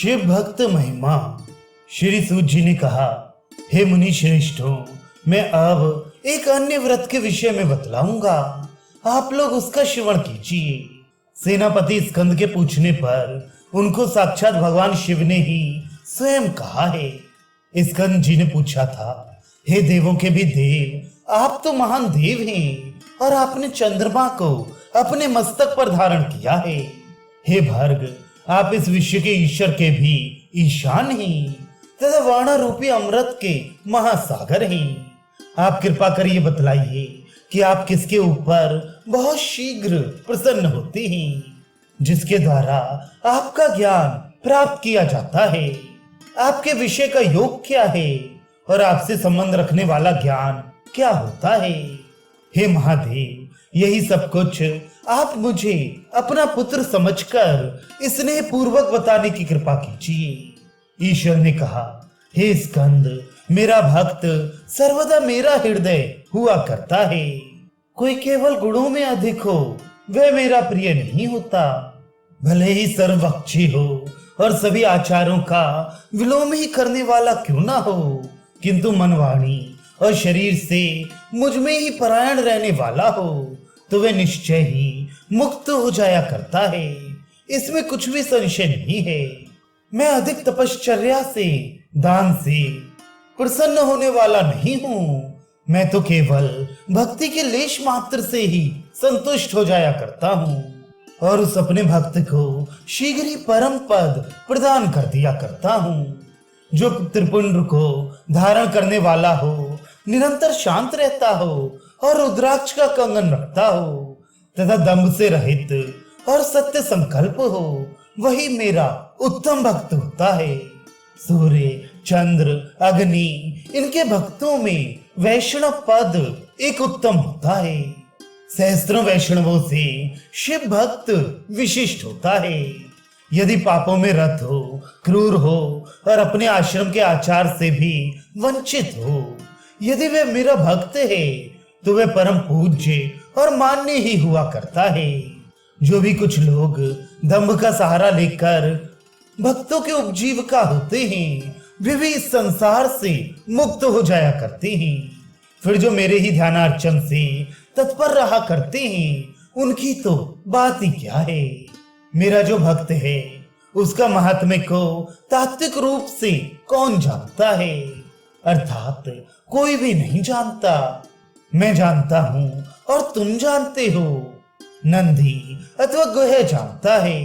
शिव भक्त महिमा। श्री सूत जी ने कहा, हे मुनि श्रेष्ठों, मैं अब एक अन्य व्रत के विषय में बतलाऊंगा, आप लोग उसका श्रवण कीजिए। सेनापति स्कंद के पूछने पर उनको साक्षात भगवान शिव ने ही स्वयं कहा है। स्कंद जी ने पूछा था, हे देवों के भी देव, आप तो महान देव हैं और आपने चंद्रमा को अपने मस्तक पर धारण किया है। हे भर्ग, आप इस विश्व के ईश्वर के भी ईशान हैं तथा वाणा रूपी अमृत के महासागर हैं। आप कृपा करिए बतलाइए कि आप किसके ऊपर बहुत शीघ्र प्रसन्न होते हैं, जिसके द्वारा आपका ज्ञान प्राप्त किया जाता है। आपके विषय का योग क्या है और आपसे संबंध रखने वाला ज्ञान क्या होता है। हे महादेव, यही सब कुछ आप मुझे अपना पुत्र समझकर स्नेह पूर्वक बताने की कृपा कीजिए। ईश्वर ने कहा, हे स्कंद, मेरा भक्त सर्वदा मेरा हृदय हुआ करता है। कोई केवल गुणों में अधिक हो वह मेरा प्रिय नहीं होता। भले ही सर्वभक्षी हो और सभी आचारों का विलोम ही करने वाला क्यों ना हो, किंतु मनवाणी और शरीर से मुझ में ही परायण रहने वाला हो तो वह निश्चय ही मुक्त हो जाया करता है। इसमें कुछ भी संशय नहीं है। मैं अधिक तपश्चर्या से, दान से प्रसन्न होने वाला नहीं हूँ। मैं तो केवल भक्ति के लेश मात्र से ही संतुष्ट हो जाया करता हूँ और उस अपने भक्त को शीघ्र ही परम पद प्रदान कर दिया करता हूँ। जो त्रिपुंड को धारण करने वाला हो, निरंतर शांत रहता हो और रुद्राक्ष का कंगन रखता हो तथा दंभ से रहित और सत्य संकल्प हो, वही मेरा उत्तम भक्त होता है। सूर्य, चंद्र, अग्नि, इनके भक्तों में वैष्णव पद एक उत्तम होता है। सहस्त्रों वैष्णवों से शिव भक्त विशिष्ट होता है। यदि पापों में रत हो, क्रूर हो और अपने आश्रम के आचार से भी वंचित हो, यदि वह मेरा भक्त है तो वह परम पूज्य और मान्य ही हुआ करता है। जो भी कुछ लोग दंभ का सहारा लेकर भक्तों के उपजीविका होते हैं, वे भी इस संसार से मुक्त हो जाया करते हैं। फिर जो मेरे ही ध्यानार्चन से तत्पर रहा करते हैं, उनकी तो बात ही क्या है। मेरा जो भक्त है उसका महात्म्य को तात्विक रूप से कौन जानता है, अर्थात कोई भी नहीं जानता। मैं जानता हूँ और तुम जानते हो। नंदी अथवा गुह जानता है।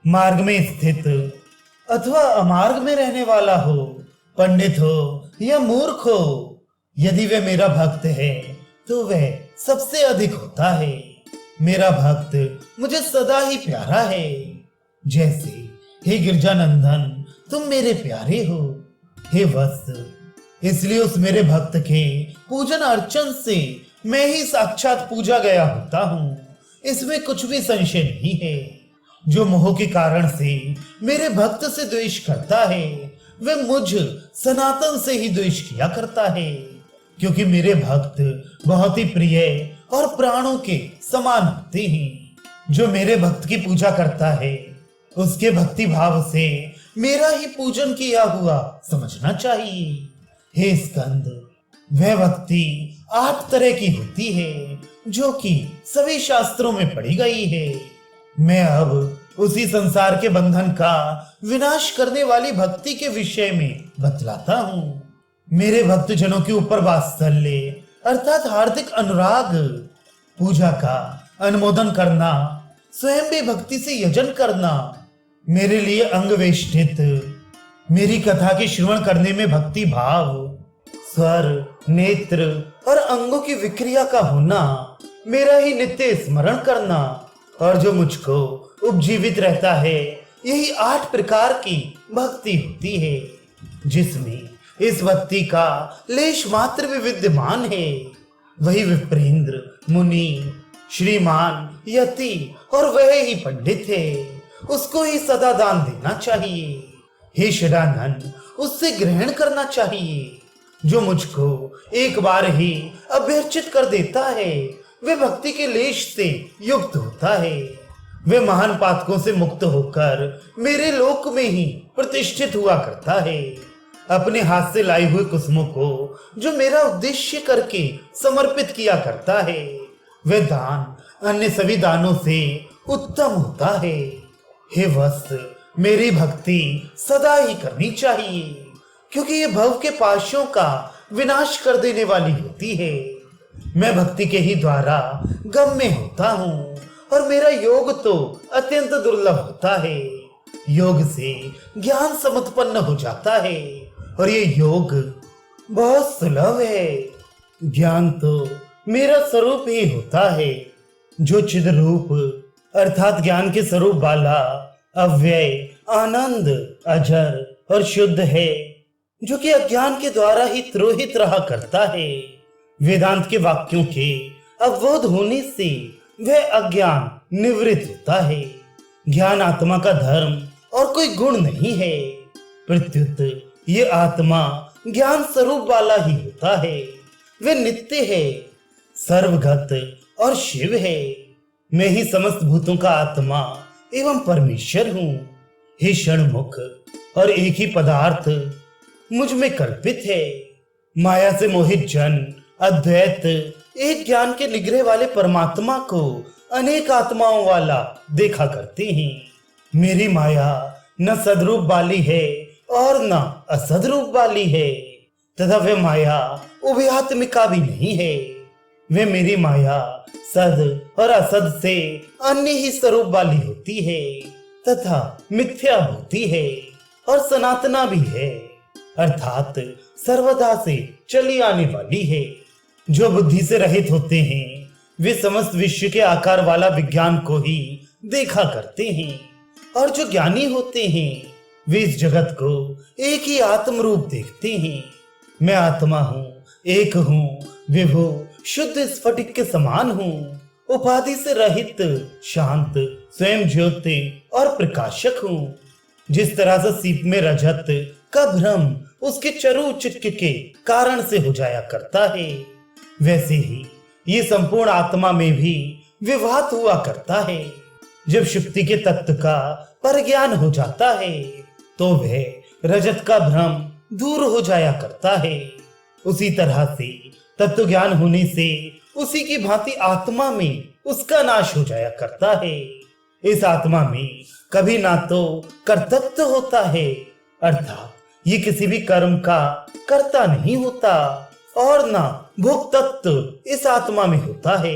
मार्ग में स्थित अथवा अमार्ग में रहने वाला हो, पंडित हो या मूर्ख हो, यदि वह मेरा भक्त है तो वह सबसे अधिक होता है। मेरा भक्त मुझे सदा ही प्यारा है। जैसे हे गिरजानंदन, तुम मेरे प्यारे हो। हे वत्स, इसलिए उस मेरे भक्त के पूजन अर्चन से मैं ही साक्षात पूजा गया होता हूँ। इसमें कुछ भी संशय नहीं है। जो मोह के कारण से मेरे भक्त से द्वेष करता है, वह मुझ सनातन से ही द्वेष किया करता है, क्योंकि मेरे भक्त बहुत ही प्रिय और प्राणों के समान होते हैं। जो मेरे भक्त की पूजा करता है, उसके भक्ति भाव से मेरा ही पूजन किया हुआ समझना चाहिए। हे स्कंद, वह भक्ति 8 तरह की होती है, जो कि सभी शास्त्रों में पढ़ी गई है। मैं अब उसी संसार के बंधन का विनाश करने वाली भक्ति के विषय में बतलाता हूँ। मेरे भक्त जनों के ऊपर वात्सल्य अर्थात हार्दिक अनुराग, पूजा का अनुमोदन करना, स्वयं भी भक्ति से यजन करना, मेरे लिए अंग वेष्टित, मेरी कथा के श्रवण करने में भक्ति भाव, स्वर, नेत्र और अंगों की विक्रिया का होना, मेरा ही नित्य स्मरण करना और जो मुझको उपजीवित रहता है, यही 8 प्रकार की भक्ति होती है, जिसमें इस भक्ति का लेश मात्र भी विद्यमान है। वही विप्रेंद्र, मुनि, श्रीमान, यति और वह ही पंडित है। उसको ही सदा दान देना चाहिए। हे शरानन, उससे ग्रहण करना चाहिए। जो मुझको एक बार ही अभ्यर्चित कर देता है, वह भक्ति के लेश से युक्त होता है। वे महान पातकों से मुक्त होकर मेरे लोक में ही प्रतिष्ठित हुआ करता है। अपने हाथ से लाई हुई कुसुमों को जो मेरा उद्देश्य करके समर्पित किया करता है, वह दान अन्य सभी दानों से उत्तम होता है। हे वत्स, मेरी भक्ति सदा ही करनी चाहिए, क्योंकि ये भव के पाशों का विनाश कर देने वाली होती है। मैं भक्ति के ही द्वारा गम्य होता हूँ और मेरा योग तो अत्यंत दुर्लभ होता है। योग से ज्ञान समुत्पन्न हो जाता है और ये योग बहुत सुलभ है। ज्ञान तो मेरा स्वरूप ही होता है, जो चिद रूप अर्थात ज्ञान के स्वरूप वाला अव्यय, आनंद, अजर और शुद्ध है, जो कि अज्ञान के द्वारा ही तिरोहित रहा करता है। वेदांत के वाक्यों के अवबोध होने से वह अज्ञान निवृत्त होता है। ज्ञान आत्मा का धर्म और कोई गुण नहीं है, प्रत्युत ये आत्मा ज्ञान स्वरूप वाला ही होता है। वह नित्य है, सर्वगत और शिव है। मैं ही समस्त भूतों का आत्मा एवं परमेश्वर हूँ। हे षणमुख और एक ही पदार्थ मुझ में कल्पित है। माया से मोहित जन अद्वैत एक ज्ञान के निग्रह वाले परमात्मा को अनेक आत्माओं वाला देखा करते हैं। मेरी माया न सदरूप वाली है और न असदरूप वाली है, तथा वह माया उभयात्मिका भी नहीं है। वे मेरी माया सद और असद से अन्य ही स्वरूप वाली होती है तथा मिथ्या होती है और सनातना भी है, अर्थात सर्वदा से चली आने वाली है। जो बुद्धि से रहित होते हैं वे समस्त विश्व के आकार वाला विज्ञान को ही देखा करते हैं, और जो ज्ञानी होते हैं वे इस जगत को एक ही आत्म रूप देखते हैं। मैं आत्मा हूँ, एक हूँ, विभु शुद्ध स्फटिक के समान हूँ, उपाधि से रहित, शांत, स्वयं ज्योति और प्रकाशक हूँ। जिस तरह से सीप में रजत का भ्रम उसके चरु चित्त के कारण से हो जाया करता है, वैसे ही ये संपूर्ण आत्मा में भी विभात हुआ करता है। जब शुक्ति के तत्व का परज्ञान हो जाता है तो वह रजत का भ्रम दूर हो जाया करता है। उसी तरह से तत्व ज्ञान होने से उसी की भांति आत्मा में उसका नाश हो जाया करता है। इस आत्मा में कभी ना तो कर्तृत्व होता है, अर्थात ये किसी भी कर्म का कर्ता नहीं होता, और ना भोक्तृत्व इस आत्मा में होता है,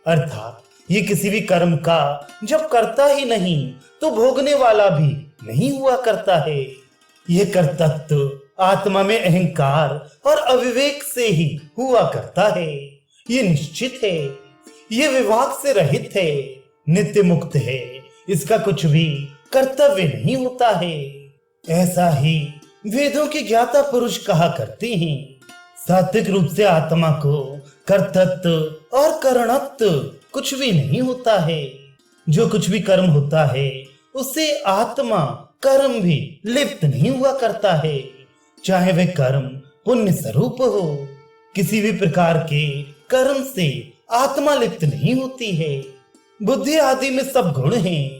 अर्थात ये किसी भी कर्म का जब करता ही नहीं तो भोगने वाला भी नहीं हुआ करता है। यह कर्तृत्व आत्मा में अहंकार और अविवेक से ही हुआ करता है। ये निश्चित है, ये विभाग से रहित है, नित्य मुक्त है, इसका कुछ भी कर्तव्य नहीं होता है। ऐसा ही वेदों के ज्ञाता पुरुष कहा करते हैं। सात्विक रूप से आत्मा को कर्तृत्व और करणत्व कुछ भी नहीं होता है। जो कुछ भी कर्म होता है उससे आत्मा कर्म भी लिप्त नहीं हुआ करता है, चाहे वह कर्म पुण्य स्वरूप हो। किसी भी प्रकार के कर्म से आत्मा लिप्त नहीं होती है। बुद्धि आदि में सब गुण हैं।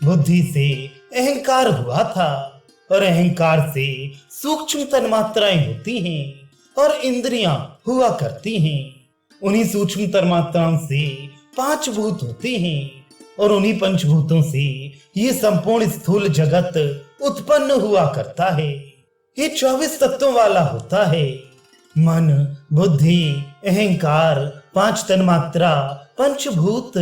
बुद्धि से अहंकार हुआ था और अहंकार से सूक्ष्म तन्मात्राएं होती हैं और इंद्रियां हुआ करती हैं। उन्हीं सूक्ष्म तन्मात्राओं से 5 भूत होते हैं और उन्हीं पंचभूतों से ये संपूर्ण स्थूल जगत उत्पन्न हुआ करता है। ये 24 तत्वों वाला होता है। मन, बुद्धि, अहंकार, 5 तन्मात्रा, पंचभूत,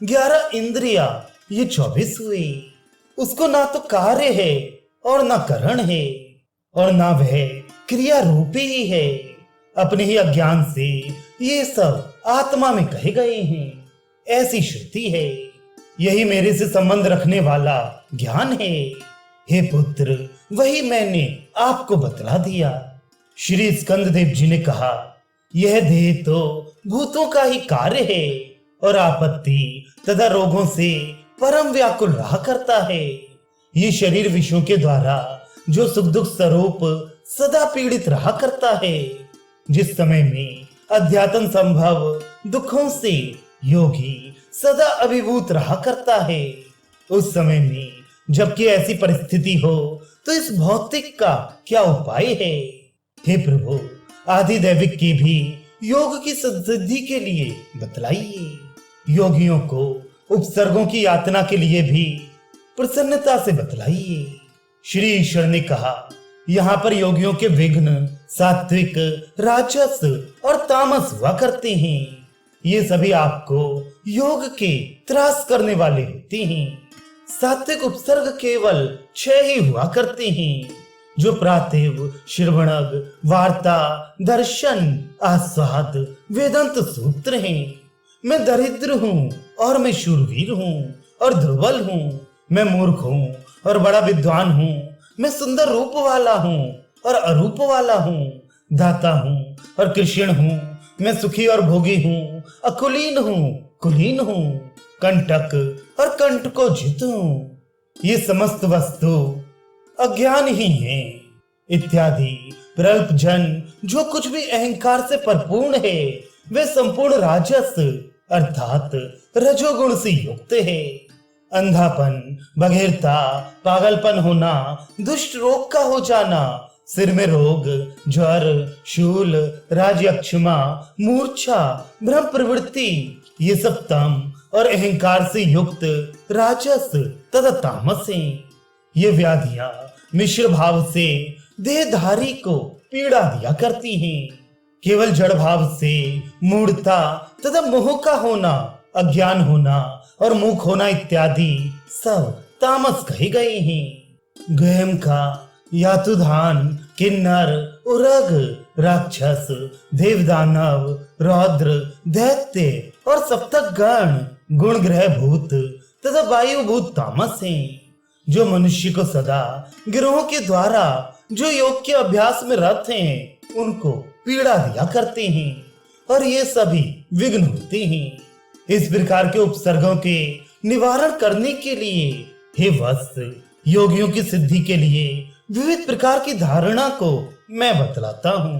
11 इंद्रिया, ये 24 हुए। उसको ना तो कार्य है और ना करण है और ना वह क्रिया रूपी ही है। अपने ही अज्ञान से ये सब आत्मा में कहे गए हैं, ऐसी श्रुति है। यही मेरे से संबंध रखने वाला ज्ञान है। हे पुत्र, वही मैंने आपको बतला दिया। श्री स्कंददेव जी ने कहा, यह देह तो भूतों का ही कार्य है और आपत्ति तथा रोगों से परम व्याकुल रहा करता है। ये शरीर विषयों के द्वारा जो सुख दुख स्वरूप सदा पीड़ित रहा करता है। जिस समय में अध्यात्म संभव दुखों से योगी सदा अभिभूत रहा करता है, उस समय में जबकि ऐसी परिस्थिति हो तो इस भौतिक का क्या उपाय है? हे प्रभु, आदि दैविक की भी योग की सिद्धि के लिए बतलाइए। योगियों को उपसर्गों की यातना के लिए भी प्रसन्नता से बतलाइए। श्री ईश्वर ने कहा, यहाँ पर योगियों के विघ्न सात्विक, राजस और तामस हुआ करते हैं। ये सभी आपको योग के त्रास करने वाले होते हैं। सात्विक उपसर्ग केवल 6 ही हुआ करते हैं, जो प्रातः, श्रवणग, वार्ता, दर्शन, आस्वाद, वेदांत सूत्र हैं। मैं दरिद्र हूँ और मैं शूरवीर हूँ और दुर्बल हूँ। मैं मूर्ख हूँ और बड़ा विद्वान हूँ। मैं सुंदर रूप वाला हूँ और अरूप वाला हूँ। दाता हूँ और कृष्ण हूँ। मैं सुखी और भोगी हूँ, अकुलीन हूँ, कुलीन हूँ, कंटक और कंटकोजित हूँ। ये समस्त वस्तु अज्ञान ही है इत्यादि प्रल्प जन जो कुछ भी अहंकार से परिपूर्ण है वे संपूर्ण राजस अर्थात रजोगुण से युक्त है। अंधापन, बधिरता, पागलपन होना, दुष्ट रोग का हो जाना, सिर में रोग, ज्वर, शूल, राजयक्षमा, मूर्छा, भ्रम प्रवृत्ति, ये सब तम और अहंकार से युक्त राजस तथा तामस हैं। ये व्याधियां मिश्र भाव से देहधारी को पीड़ा दिया करती हैं। केवल जड़ भाव से मूढ़ता तथा मोह का होना, अज्ञान होना और मूक होना इत्यादि सब तामस कहे गए हैं। गहम का यातुधान, किन्नर, उरग, राक्षस, देवदानव, रौद्र, दैत्य और सप्तक गण गुण ग्रह भूत तथा वायु भूत तामस हैं, जो मनुष्य को सदा गिरोहों के द्वारा जो योग के अभ्यास में रत हैं उनको पीड़ा दिया करते हैं और ये सभी विघ्न होते हैं। इस प्रकार के उपसर्गों के निवारण करने के लिए हे वत्स, योगियों की सिद्धि के लिए विविध प्रकार की धारणा को मैं बतलाता हूँ।